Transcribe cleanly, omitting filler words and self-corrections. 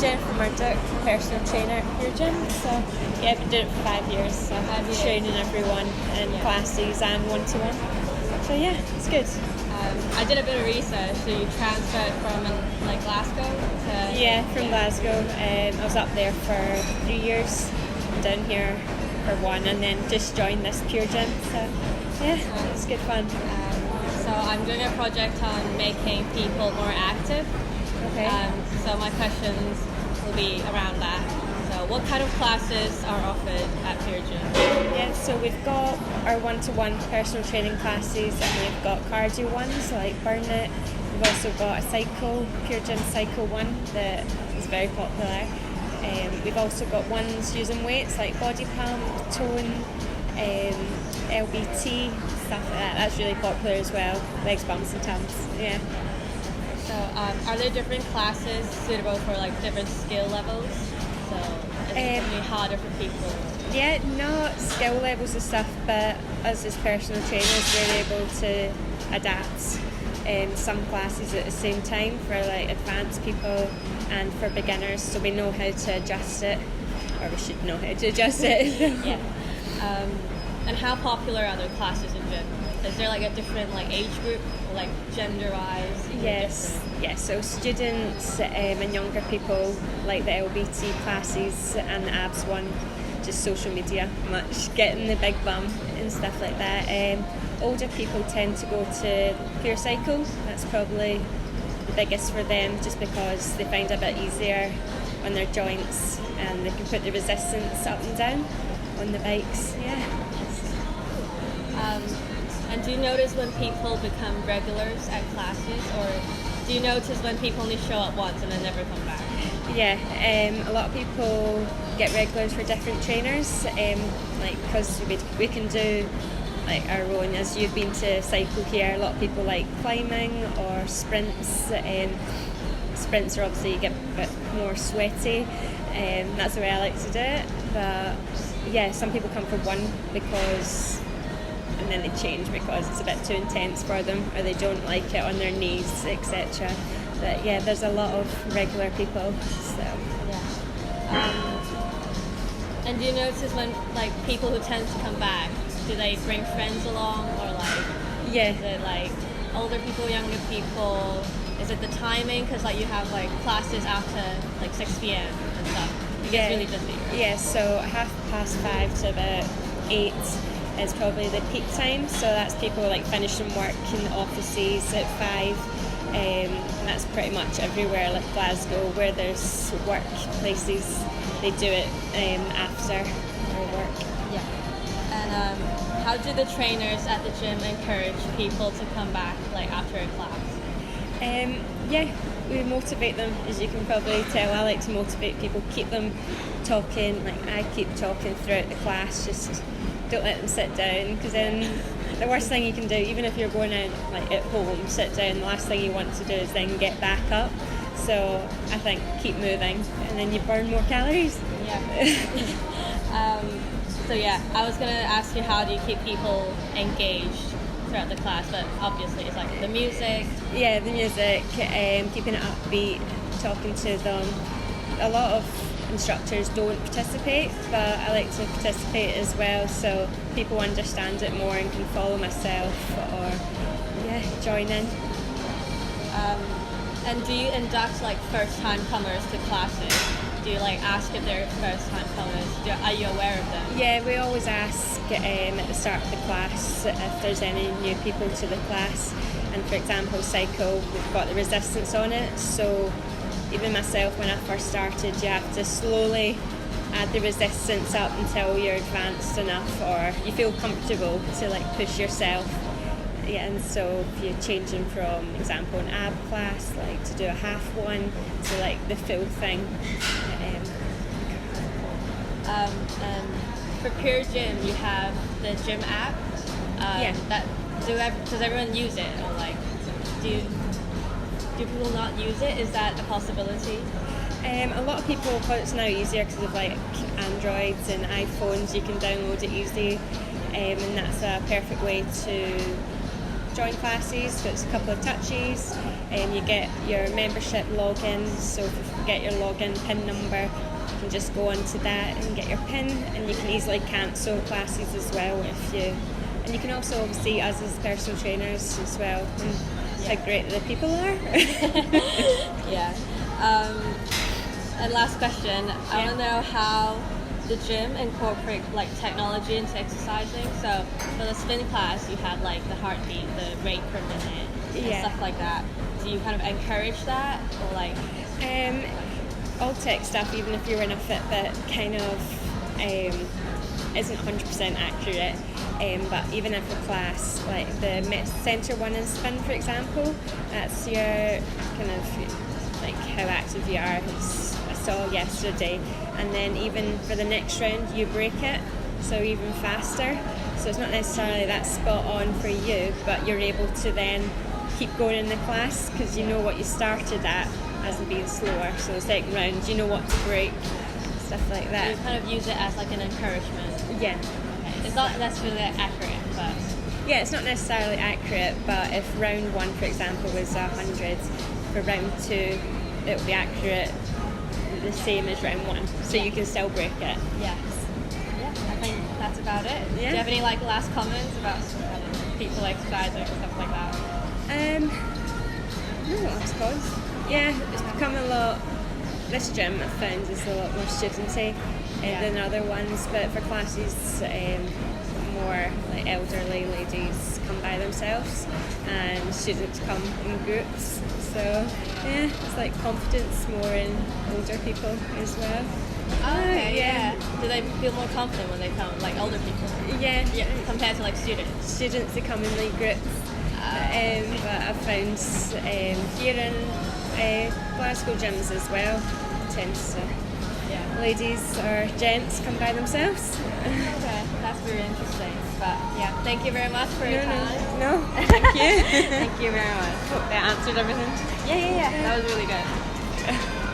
Jennifer Murdoch, personal trainer at Puregym. So yeah, I've been doing it for 5 years. So training everyone in classes and one-to-one. So yeah, it's good. I did a bit of research. So you transferred from Glasgow to... Yeah, from Glasgow. I was up there for 3 years, down here for 1, and then just joined this Puregym. So yeah, it's good fun. So I'm doing a project on making people more active. Okay. So my questions will be around that. So what kind of classes are offered at Puregym? Yeah, so we've got our one-to-one personal training classes, and we've got cardio ones like Burn It. We've also got a cycle, Puregym Cycle 1 that is very popular. We've also got ones using weights like body pump, tone, LBT, stuff like that. That's really popular as well. Legs, bumps and tums. Yeah. So are there different classes suitable for different skill levels? So is it going to be harder for people? Yeah, no skill levels and stuff, but us as personal trainers, we're able to adapt some classes at the same time for advanced people and for beginners, so we know how to adjust it, or we should know how to adjust it. Yeah. And how popular are the classes in gym? Is there a different age group, or gender-wise? Yes. So students and younger people like the LBT classes and the abs one, just social media, much getting the big bum and stuff like that. Older people tend to go to Pure Cycle. That's probably the biggest for them, just because they find it a bit easier on their joints and they can put the resistance up and down on the bikes. Yeah. And do you notice when people become regulars at classes, or do you notice when people only show up once and then never come back? Yeah, a lot of people get regulars for different trainers, because we can do our own. As you've been to cycle here, a lot of people like climbing or sprints. Sprints are obviously you get a bit more sweaty. That's the way I like to do it. But yeah, some people come for one and then they change because it's a bit too intense for them, or they don't like it on their knees, etc. But yeah, there's a lot of regular people. So yeah. And do you notice when people who tend to come back, do they bring friends along, or yeah, is it older people, younger people? Is it the timing? Because you have classes after 6 p.m. and stuff. It gets really busy. Right? Yeah, so 5:30 to about 8 is probably the peak time. So that's people finishing work in the offices at 5. And that's pretty much everywhere, Glasgow, where there's workplaces. They do it after their work. Yeah. And how do the trainers at the gym encourage people to come back after a class? Yeah, we motivate them, as you can probably tell. I like to motivate people, keep them talking. I keep talking throughout the class, just don't let them sit down, because then the worst thing you can do, even if you're going out at home, sit down, the last thing you want to do is then get back up. So I think keep moving, and then you burn more calories. Yeah. So yeah, I was going to ask you, how do you keep people engaged throughout the class? But obviously it's the music. Yeah, the music, keeping it upbeat, talking to them. A lot of instructors don't participate, but I like to participate as well, so people understand it more and can follow myself or join in. And do you induct first-time comers to classes? Do you ask if they're first-time comers? Are you aware of them? Yeah, we always ask at the start of the class if there's any new people to the class. And for example, cycle, we've got the resistance on it, so even myself, when I first started, you have to slowly add the resistance up until you're advanced enough or you feel comfortable to push yourself. Yeah, and so if you're changing from, example, an ab class, to do a half one to the full thing. For Puregym, you have the gym app. Does everyone use it, or do people not use it? Is that a possibility? A lot of people, it's now easier because of Androids and iPhones, you can download it easy, and that's a perfect way to join classes. So it's a couple of touches, You get your membership login, so if you forget your login PIN number, you can just go onto that and get your PIN, and you can easily cancel classes as well if you. And you can also obviously, us as personal trainers as well, and how great the people are. Yeah. And last question, I want to know how the gym incorporate like technology into exercising. So for the spin class, you had like the heartbeat, the rate per minute, and stuff like that. Do you kind of encourage that, or like? All tech stuff, even if you're in a Fitbit, kind of isn't 100% accurate. But even if a class, like the centre one in spin, for example, that's your kind of like how active you are. I saw yesterday, and then even for the next round, you break it, so even faster. So it's not necessarily that spot on for you, but you're able to then keep going in the class because you know what you started at as in being slower. So the second round, you know what to break, stuff like that. You kind of use it as like an encouragement. Yeah. Okay. It's not necessarily accurate, but yeah, it's not necessarily accurate. But if round one, for example, was 100, for round two, it will be accurate the same as round one, so you can still break it. Yes. Yeah, I think that's about it. Yeah. Do you have any like last comments about people exercising or stuff like that? No, I suppose. Yeah, it's become a lot. This gym I've found is a lot more studenty than other ones, but for classes, more like elderly ladies come by themselves, and students come in groups. So yeah, it's like confidence more in older people as well. Oh, okay, yeah. Do they feel more confident when they come, like older people? Yeah, compared to like students? Students, they come in like groups. But I've found here in Glasgow gyms as well, tends to ladies or gents come by themselves. Okay, that's very interesting. But yeah, thank you very much for your time. No, thank you. Thank you very much. Hope that answered everything. Yeah. That was really good.